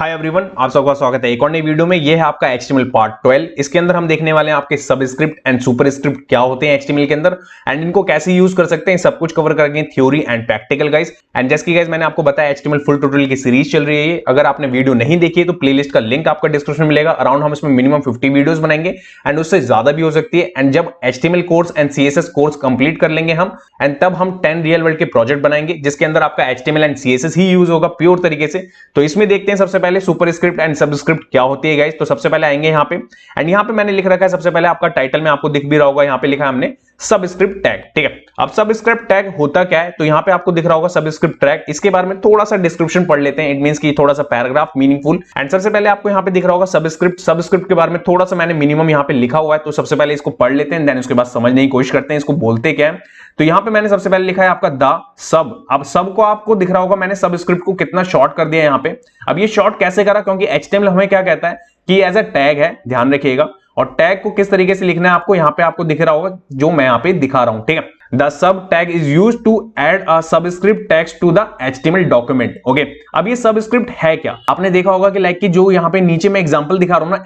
Hi everyone, आप सबका स्वागत है एक और नई वीडियो में। ये है आपका HTML पार्ट 12। इसके अंदर हम देखने वाले हैं आपके सबस्क्रिप्ट एंड सुपरस्क्रिप्ट क्या होते हैं HTML के अंदर एंड इनको कैसे यूज कर सकते हैं, सब कुछ कवर करेंगे, theory and practical guys. And जैसे कि गाइस मैंने आपको बताया HTML फुल ट्यूटोरियल की सीरीज चल रही है ये। अगर आपने वीडियो नहीं देखी है तो प्लेलिस्ट का लिंक आपका डिस्क्रिप्शन में मिलेगा। अराउंड हम इसमें मिनिमम 50 वीडियोस बनाएंगे एंड उससे ज्यादा भी हो सकती है। एंड जब HTML course and CSS course complete कर लेंगे हम एंड तब हम 10 रियल वर्ल्ड के प्रोजेक्ट बनाएंगे जिसके अंदर आपका HTML and CSS he use होगा प्योर तरीके से। तो इसमें देखते हैं सबसे पहले सुपरस्क्रिप्ट एंड सबस्क्रिप्ट क्या होती है गाइस। तो सबसे पहले आएंगे यहाँ पे एंड यहाँ पे मैंने लिख रखा है, सबसे पहले आपका टाइटल में आपको दिख भी रहा होगा, यहाँ पे लिखा है हमने सबस्क्रिप्ट टैग। ठीक है, अब सबस्क्रिप्ट टैग होता क्या है तो यहाँ पे आपको दिख रहा होगा सबस्क्रिप्ट टैग। इसके बारे में थोड़ा सा डिस्क्रिप्शन पढ़ लेते हैं। इट मींस कि थोड़ा सा पैराग्राफ मीनिंगफुल। एंड सबसे पहले आपको यहाँ पे दिख रहा होगा सबस्क्रिप्ट के बारे में थोड़ा सा मैंने मिनिमम यहाँ पे लिखा हुआ है। तो सबसे पहले इसको पढ़ लेते हैं, देन उसके बाद समझने की कोशिश करते हैं इसको बोलते क्या है। तो यहाँ पे मैंने सबसे पहले लिखा है आपका द सब। अब सब को आपको दिख रहा होगा मैंने सबस्क्रिप्ट को कितना शॉर्ट कर दिया यहाँ पे। अब ये शॉर्ट कैसे करा, क्योंकि HTML हमें क्या कहता है कि एज अ टैग है, ध्यान रखिएगा। और टैग को किस तरीके से लिखना है आपको यहाँ पे आपको दिख रहा होगा जो मैं यहाँ पे दिखा रहा हूं। ठीक है, the sub tag is used to add a subscript text to the HTML document. Okay, अब ये सबस्क्रिप्ट है क्या, आपने देखा होगा कि लाइक कि जो यहाँ पे नीचे मैं एग्जांपल दिखा रहा हूं ना,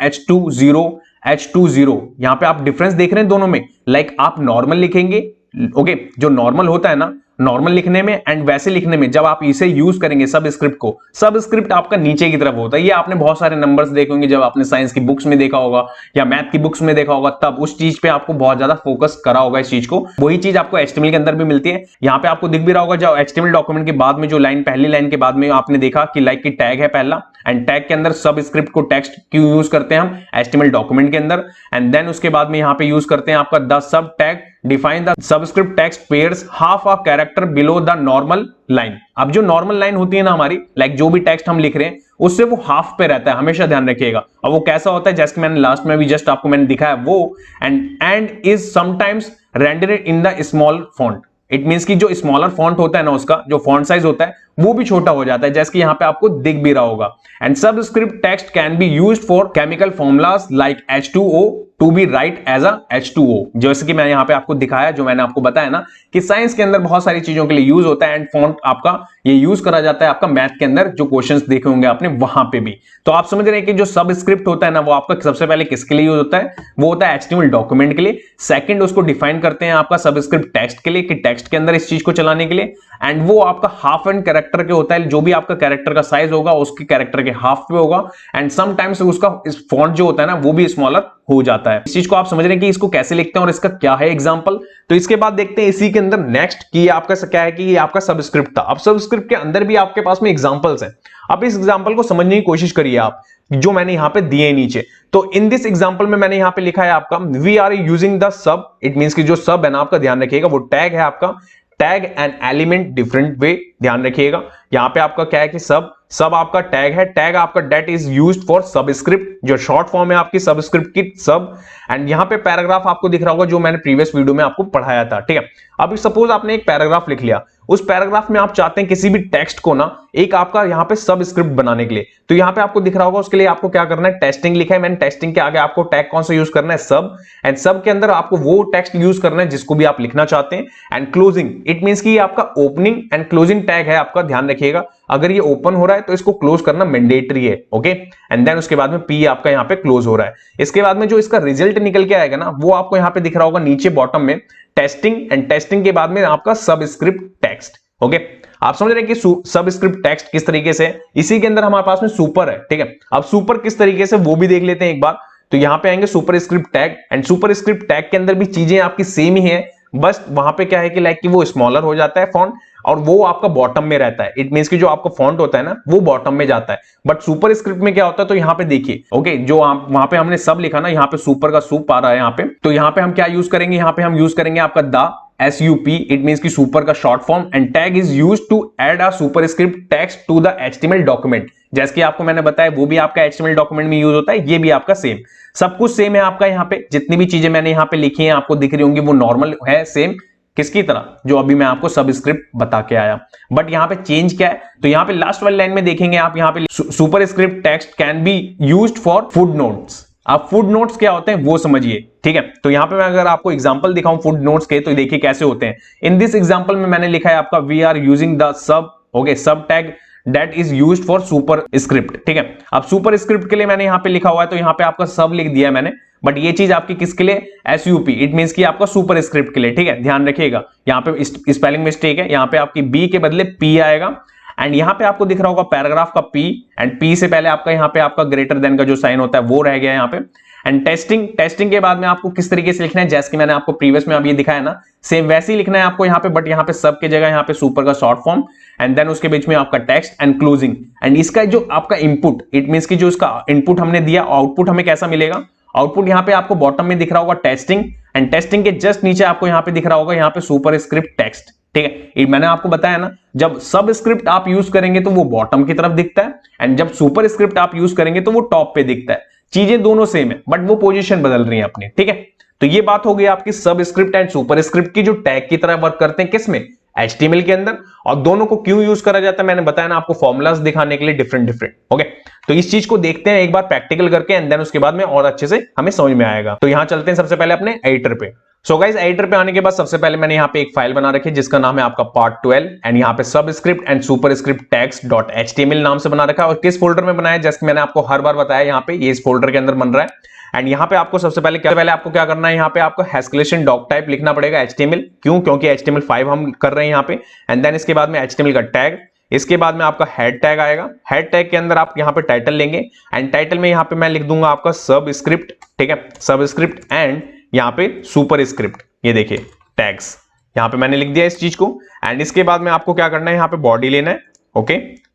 H20 यहाँ पे आप डिफरेंस देख रहे हैं दोनों में। लाइक आप नॉर्मल लिखेंगे, ओके, जो नॉर्मल होता है ना, नॉर्मल लिखने में एंड वैसे लिखने में जब आप इसे यूज करेंगे सबस्क्रिप्ट को, सबस्क्रिप्ट आपका नीचे की तरफ होता है। ये आपने बहुत सारे नंबर्स देखे होंगे जब आपने साइंस की बुक्स में देखा होगा या मैथ की बुक्स में देखा होगा, तब उस चीज पे आपको बहुत ज्यादा फोकस करा होगा इस चीज को। वही चीज आपको HTML के अंदर भी मिलती है। यहाँ पे आपको दिख भी रहा होगा जो HTML डॉक्यूमेंट के बाद में जो लाइन, पहली लाइन के बाद में आपने देखा कि लाइक की टैग है पहला, एंड टैग के अंदर सबस्क्रिप्ट को टेक्स्ट क्यों यूज करते हैं हम HTML डॉक्यूमेंट के अंदर। एंड देन उसके बाद में यहाँ पे यूज करते हैं आपका the sub tag define the subscript text pairs half a character below the normal line. अब जो नॉर्मल लाइन होती है ना हमारी, लाइक जो भी टेक्स्ट हम लिख रहे हैं उससे वो हाफ पे रहता है, हमेशा ध्यान रखिएगा। और वो कैसा होता है, जैसे मैंने लास्ट में भी जस्ट आपको मैंने दिखाया वो, and is sometimes rendered in the small font. It means कि जो स्मॉलर फॉन्ट होता है ना, उसका जो फॉन्ट साइज होता है वो भी छोटा हो जाता है, जैसे कि यहाँ पे आपको दिख भी रहा होगा। And subscript text can be used for chemical formulas like H2O to be write as a H2O। जैसे कि मैंने यहाँ पे आपको दिखाया, जो मैंने आपको बताया ना कि साइंस के अंदर बहुत सारी चीजों के लिए यूज होता है एंड फॉन्ट आपका ये यूज करा जाता है आपका मैथ के अंदर, जो क्वेश्चंस देखे होंगे आपने वहां पे भी। तो आप समझ रहे हैं कि जो सबस्क्रिप्ट होता है ना, वो आपका सबसे पहले किसके लिए यूज होता है, वो होता है HTML डॉक्यूमेंट के लिए। सेकंड उसको डिफाइन करते हैं आपका सबस्क्रिप्ट टेक्स्ट के लिए कि टेक्स्ट के अंदर इस चीज को चलाने के लिए। एंड वो आपका हाफ एंड कैरेक्टर के होता है, जो भी आपका कैरेक्टर का साइज होगा उसके कैरेक्टर के हाफ पे होगा। एंड समटाइम्स उसका इस फॉन्ट जो होता है ना वो भी स्मॉलर हो जाता है। इस चीज को आप समझ रहे हैं कि इसको कैसे लिखते हैं और इसका क्या है एग्जांपल। तो इसके बाद देखते हैं इसी के अंदर नेक्स्ट कि आपका क्या है कि ये आपका सबस्क्रिप्ट था। अब सबस्क्रिप्ट के अंदर भी आपके पास में एग्जांपल्स हैं। अब इस एग्जांपल को समझने की कोशिश करिए आप, जो मैंने यहां पे दिए नीचे। तो इन दिस एग्जांपल में मैंने यहां पे लिखा है आपका we are using the sub. It means कि जो सब है ना आपका, ध्यान रखिएगा, वो टैग है आपका, tag and element different way, ध्यान रखिएगा। यहां पे आपका क्या है कि सब आपका टैग है, टैग आपका that is used for subscript, जो शॉर्ट फॉर्म है आपकी सबस्क्रिप्ट की सब। एंड यहां पे पैराग्राफ आपको दिख रहा होगा जो मैंने प्रीवियस वीडियो में आपको पढ़ाया था। ठीक है, अब सपोज आपने एक पैराग्राफ लिख लिया, उस पैराग्राफ में आप चाहते हैं किसी भी टेक्स्ट को ना एक आपका यहां पे सबस्क्रिप्ट बनाने के लिए, तो यहां पे आपको दिख रहा होगा उसके लिए आपको क्या करना है, टेस्टिंग लिखा है मैंने, टेस्टिंग के आगे आपको टैग कौन सा यूज करना है, सब। एंड सब के अंदर आपको वो टेक्स्ट यूज करना है जिसको भी आप लिखना चाहते हैं। एंड क्लोजिंग, इट मींस कि आपका ओपनिंग एंड क्लोजिंग टैग है आपका, ध्यान रखिएगा। अगर ये ओपन हो रहा है तो इसको क्लोज करना मैंडेटरी है, ओके। एंड देन उसके बाद में P आपका यहाँ पे क्लोज हो रहा है। इसके बाद में जो इसका रिजल्ट निकल के आएगा ना, वो आपको यहाँ पे दिख रहा होगा नीचे बॉटम में टेस्टिंग, एंड टेस्टिंग के बाद में आपका सबस्क्रिप्ट टेक्स्ट। ओके, आप समझ रहे हैं कि सबस्क्रिप्ट टेक्स्ट किस तरीके से है। इसी के अंदर हमारे पास में सुपर है। ठीक है, अब सुपर किस तरीके से वो भी देख लेते हैं एक बार। तो यहां पे आएंगे superscript tag, and superscript tag के अंदर भी चीजें आपकी सेम ही है, बस वहां पे क्या है कि लाइक कि वो स्मॉलर हो जाता है फॉन्ट और वो आपका बॉटम में रहता है। इट मींस कि जो आपका फॉन्ट होता है ना वो बॉटम में जाता है, बट सुपर स्क्रिप्ट में क्या होता है, तो यहाँ पे देखिए, ओके, जो वहां पे हमने सब लिखा ना, यहाँ पे सुपर का सुप आ रहा है यहाँ पे। तो यहाँ पे हम क्या यूज करेंगे, यहाँ पे हम यूज करेंगे आपका द SUP, इट मींस कि सुपर का short form. And tag is used to add a superscript text to the HTML document. जैसे कि आपको मैंने बताया वो भी आपका HTML डॉक्यूमेंट में यूज होता है, ये भी आपका सेम, सब कुछ सेम है आपका। यहाँ पे जितनी भी चीजें मैंने यहाँ पे लिखी हैं आपको दिख रही होंगी, वो नॉर्मल है, सेम किसकी तरह, जो अभी मैं आपको सबस्क्रिप्ट बता के आया। बट यहाँ पे चेंज क्या है, तो यहाँ पे लास्ट वाली लाइन में देखेंगे आप, यहाँ पे superscript text can be used for foot notes. आप फुट नोट्स क्या होते हैं वो समझिए। ठीक है, तो यहाँ पे मैं अगर आपको एग्जांपल दिखाऊं फुट नोट्स के, तो देखिए कैसे होते हैं। इन दिस एग्जांपल में मैंने लिखा है आपका we are using the sub, okay, sub tag that is used for superscript. ठीक है, अब सुपर स्क्रिप्ट के लिए मैंने यहाँ पे लिखा हुआ है तो यहाँ पे आपका सब लिख दिया मैंने, बट ये चीज आपकी किसके लिए, एसयूपी, इट मींस कि आपका सुपर स्क्रिप्ट के लिए। ठीक है, ध्यान रखिएगा यहाँ पे स्पेलिंग मिस्टेक है, यहाँ पे आपकी बी के बदले पी आएगा, एंड यहाँ पे आपको दिख रहा होगा पैराग्राफ का पी, एंड पी से पहले आपका यहाँ पे आपका ग्रेटर देन का जो साइन होता है वो रह गया यहाँ पे। एंड टेस्टिंग के बाद में आपको किस तरीके से लिखना है, जैसे कि मैंने आपको प्रीवियस में अब ये दिखाया ना, सेम वैसे ही लिखना है आपको यहाँ पे, बट यहाँ पे सब के जगह यहाँ पे सुपर का शॉर्ट फॉर्म, एंड देन उसके बीच में आपका टेक्स्ट एंड क्लोजिंग। एंड इसका जो आपका इनपुट, इट मींस कि जो इसका इनपुट हमने दिया, आउटपुट हमें कैसा मिलेगा, आउटपुट यहाँ पे आपको बॉटम में दिख रहा होगा टेस्टिंग, एंड टेस्टिंग के जस्ट नीचे आपको यहाँ पे दिख रहा होगा यहाँ पे सुपर स्क्रिप्ट टेक्स्ट। ठीक है, मैंने आपको बताया ना, जब सब स्क्रिप्ट आप यूज करेंगे तो वो बॉटम की तरफ दिखता है, एंड जब सुपर स्क्रिप्ट आप यूज करेंगे तो वो टॉप पे दिखता है। चीजें दोनों सेम है, बट वो पोजीशन बदल रही है अपनी। ठीक है, तो ये बात हो गई आपकी सब स्क्रिप्ट एंड सुपर स्क्रिप्ट की, जो टैग की तरह वर्क करते हैं किसमें, HTML के अंदर। और दोनों को क्यों यूज करा जाता है मैंने बताया ना आपको, फॉर्मुलाज दिखाने के लिए डिफरेंट। ओके, तो इस चीज को देखते हैं एक बार प्रैक्टिकल करके, एंड देन उसके बाद में और अच्छे से हमें समझ में आएगा। तो यहां चलते हैं सबसे पहले अपने एडिटर पे। सो गाइस, एडिटर पे आने के बाद सबसे पहले मैंने यहाँ पे एक फाइल बना रखी है जिसका नाम है आपका पार्ट 12, एंड यहाँ पे सब स्क्रिप्ट एंड सुपर स्क्रिप्ट टैग्स.html नाम से बना रखा है। और किस फोल्डर में बनाया, जैसे मैंने आपको हर बार बताया, यहाँ पे ये इस फोल्डर के अंदर बन रहा है। एंड यहाँ पे आपको सबसे पहले आपको क्या करना है, यहाँ पे आपको हैस्केलेशन डॉक टाइप लिखना पड़ेगा HTML, क्यों, क्योंकि HTML5 हम कर रहे हैं यहाँ पे। एंड देन इसके बाद में HTML का टैग, इसके बाद में आपका हेड टैग आएगा, हेड टैग के अंदर आप यहाँ पे टाइटल लेंगे, एंड टाइटल में यहाँ पे मैं लिख दूंगा आपका सब स्क्रिप्ट। ठीक है, सब स्क्रिप्ट एंड यहाँ पे सुपर स्क्रिप्ट, ये देखिए टैग्स, यहाँ पे मैंने लिख दिया इस चीज को। एंड इसके बाद में आपको क्या करना है, यहाँ पे बॉडी लेना है। ओके,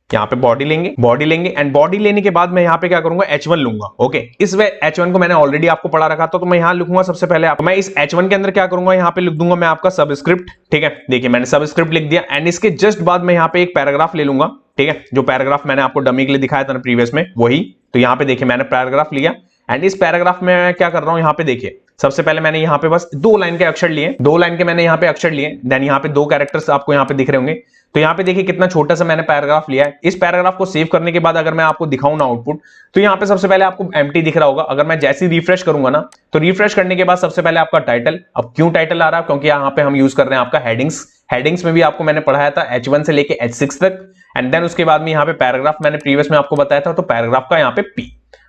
यहाँ पे बॉडी लेंगे, एंड बॉडी लेने के बाद मैं यहाँ पे क्या करूंगा, H1 लूंगा। ओके, इस वे H1 को मैंने ऑलरेडी आपको पढ़ा रखा था, तो मैं यहाँ लिखूंगा सबसे पहले मैं इस H1 के अंदर क्या करूंगा, यहाँ पे लिख दूंगा मैं आपका सब स्क्रिप्ट। ठीक है, देखिए मैंने सब स्क्रिप्ट लिख दिया, एंड इसके जस्ट बाद में यहाँ पे एक पैराग्राफ ले लूंगा। ठीक है, जो पैराग्राफ मैंने आपको डमी के लिए दिखाया था ना प्रीवियस में, वही। तो यहाँ पे देखिए मैंने पैराग्राफ लिया, एंड इस पैराग्राफ में मैं क्या कर रहा हूँ, यहाँ पे देखिए सबसे पहले मैंने यहाँ पे बस 2 लाइन के अक्षर लिए, 2 लाइन के मैंने यहाँ पे अक्षर लिए, देन यहाँ पे 2 कैरेक्टर्स आपको यहाँ पे दिख रहे होंगे। तो यहाँ पे देखिए कितना छोटा सा मैंने पैराग्राफ लिया है। इस पैराग्राफ को सेव करने के बाद अगर मैं आपको दिखाऊं ना आउटपुट, तो यहाँ पे सबसे पहले आपको एम्प्टी दिख रहा होगा। अगर मैं जैसे ही रिफ्रेश करूंगा ना, तो रिफ्रेश करने के बाद सबसे पहले आपका टाइटल, अब क्यों टाइटल आ रहा है, क्योंकि यहाँ पे हम यूज कर रहे हैं आपका हेडिंग्स में भी आपको मैंने पढ़ाया था H1 से लेके H6 तक, एंड देन उसके बाद में यहाँ पे पैराग्राफ मैंने प्रीवियस में आपको बताया था, तो पैराग्राफ का यहाँ पे P।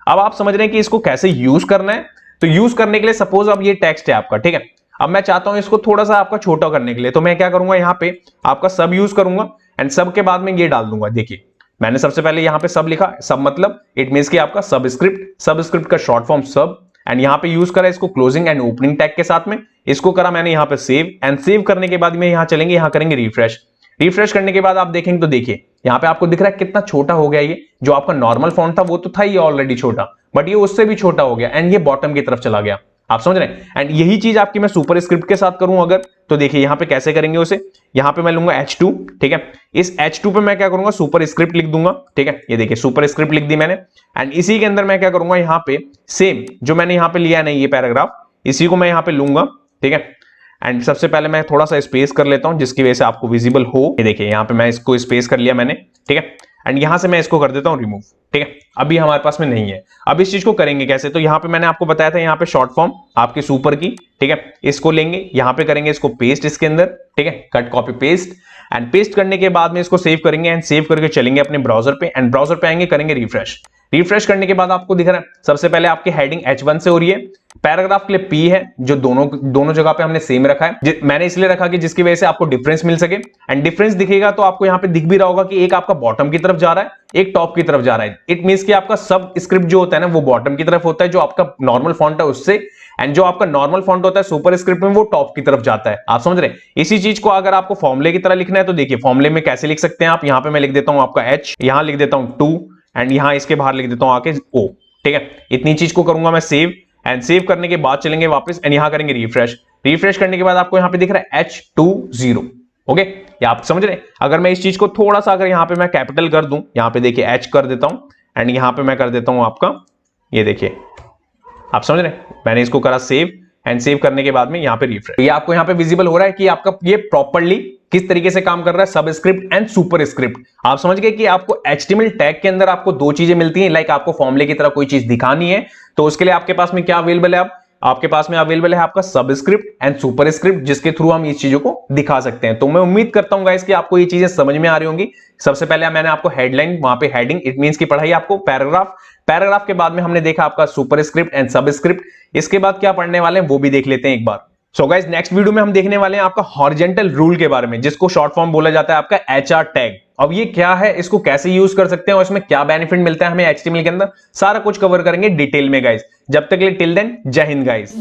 अब आप समझ रहे हैं कि इसको कैसे यूज करना है। तो यूज करने के लिए सपोज अब ये टेक्स्ट है आपका, ठीक है, अब मैं चाहता हूं इसको थोड़ा सा आपका छोटा करने के लिए, तो मैं क्या करूंगा, यहाँ पे आपका सब यूज करूंगा, एंड सब के बाद में ये डाल दूंगा। देखिए मैंने सबसे पहले यहाँ पे सब लिखा, सब मतलब इट मींस कि आपका सब स्क्रिप्ट का शॉर्ट फॉर्म सब, एंड यहाँ पे यूज करा इसको क्लोजिंग एंड ओपनिंग टैग के साथ में, इसको करा मैंने यहाँ पे सेव, एंड सेव करने के बाद में यहाँ चलेंगे, यहाँ करेंगे रिफ्रेश करने के बाद आप देखेंगे तो देखिए यहाँ पे आपको दिख रहा है कितना छोटा हो गया। ये जो आपका नॉर्मल फॉन्ट था वो तो था ही ऑलरेडी छोटा, बट ये उससे भी छोटा हो गया, एंड ये बॉटम की तरफ चला गया। आप समझ रहे हैं, एंड यही चीज आपकी मैं सुपर स्क्रिप्ट के साथ करूं अगर, तो देखिए यहाँ पे कैसे करेंगे उसे, यहाँ पे मैं लूंगा H2। ठीक है, इस H2 पे मैं क्या करूंगा, सुपर स्क्रिप्ट लिख दूंगा। ठीक है, ये देखिए सुपर स्क्रिप्ट लिख दी मैंने, एंड इसी के अंदर मैं क्या करूंगा, यहाँ पे सेम जो मैंने यहाँ पे लिया नहीं ये पैराग्राफ, इसी को मैं यहाँ पे लूंगा। ठीक है, एंड सबसे पहले मैं थोड़ा सा स्पेस कर लेता हूं जिसकी वजह से आपको विजिबल हो। ये देखिए यहाँ पे मैं इसको स्पेस कर लिया मैंने। ठीक है, एंड यहां से मैं इसको कर देता हूं रिमूव। ठीक है, अभी हमारे पास में नहीं है। अब इस चीज को करेंगे कैसे, तो यहाँ पे मैंने आपको बताया था यहाँ पे शॉर्ट फॉर्म आपके सुपर की। ठीक है, इसको लेंगे, यहाँ पे करेंगे इसको पेस्ट इसके अंदर। ठीक है, cut copy paste, and paste करने के बाद में इसको सेव करेंगे, एंड सेव करके चलेंगे अपने ब्राउजर पे, एंड ब्राउजर पे आएंगे, करेंगे रिफ्रेश करने के बाद आपको दिख रहा है सबसे पहले आपकी हेडिंग H1 से हो रही है, पैराग्राफ के लिए P है, जो दोनों जगह पे हमने सेम रखा है। मैंने इसलिए रखा कि जिसकी वजह से आपको डिफरेंस मिल सके, एंड डिफरेंस दिखेगा तो आपको यहाँ पे दिख भी रहा होगा कि एक आपका बॉटम की तरफ जा रहा है, एक टॉप की तरफ जा रहा है। इट मींस कि आपका सब स्क्रिप्ट जो होता है ना वो बॉटम की तरफ होता है, जो आपका नॉर्मल फॉन्ट है उससे, एंड जो आपका नॉर्मल फॉन्ट होता है सुपर स्क्रिप्ट में वो टॉप की तरफ जाता है। आप समझ रहे हैं, इसी चीज को अगर आपको फॉर्मुले की तरह लिखना है तो देखिए फॉर्मुले में कैसे लिख सकते हैं आप। यहाँ पे मैं लिख देता हूं आपका H, यहां लिख देता हूं 2, एंड यहां इसके बाहर लिख देता हूं आके O। ठीक है, इतनी चीज को करूंगा मैं सेव, एंड सेव करने के बाद चलेंगे वापस, एंड यहां करेंगे रिफ्रेश करने के बाद आपको यहां पे दिख रहा है H20। ओके, ये आप समझ रहे हैं। अगर मैं इस चीज को थोड़ा सा अगर यहां पे मैं कैपिटल कर दूं, यहां पे देखिए H कर देता हूं, एंड यहां पे मैं कर देता हूं आपका, ये देखिए आप समझ रहे हैं, मैंने इसको करा सेव, एंड सेव करने के बाद में यहाँ पे रिफ्रेश, ये आपको यहाँ पे विजिबल हो रहा है कि आपका ये प्रॉपर्ली किस तरीके से काम कर रहा है, सब स्क्रिप्ट एंड सुपर स्क्रिप्ट। आप समझ गए कि आपको HTML टैग के अंदर आपको 2 चीजें मिलती हैं, लाइक आपको फॉर्मुले की तरह कोई चीज दिखानी है तो उसके लिए आपके पास में क्या अवेलेबल है, आप आपके पास में अवेलेबल है आपका सबस्क्रिप्ट एंड सुपरस्क्रिप्ट, जिसके थ्रू हम इस चीजों को दिखा सकते हैं। तो मैं उम्मीद करता हूं गाइस कि आपको ये चीजें समझ में आ रही होंगी। सबसे पहले मैंने आपको हेडलाइन, वहां पे हेडिंग, इट मींस की पढ़ाई आपको पैराग्राफ, पैराग्राफ के बाद में हमने देखा आपका सुपरस्क्रिप्ट एंड सबस्क्रिप्ट। इसके बाद क्या पढ़ने वाले हैं वो भी देख लेते हैं एक बार। सो गाइस, नेक्स्ट वीडियो में हम देखने वाले हैं आपका हॉरिजॉन्टल रूल के बारे में, जिसको शॉर्ट फॉर्म बोला जाता है आपका एचआर टैग। अब ये क्या है, इसको कैसे यूज कर सकते हैं और इसमें क्या बेनिफिट मिलता है हमें एचटीएमएल के अंदर, सारा कुछ कवर करेंगे डिटेल में गाइस। जब तक के लिए टिल देन, जय हिंद गाइस।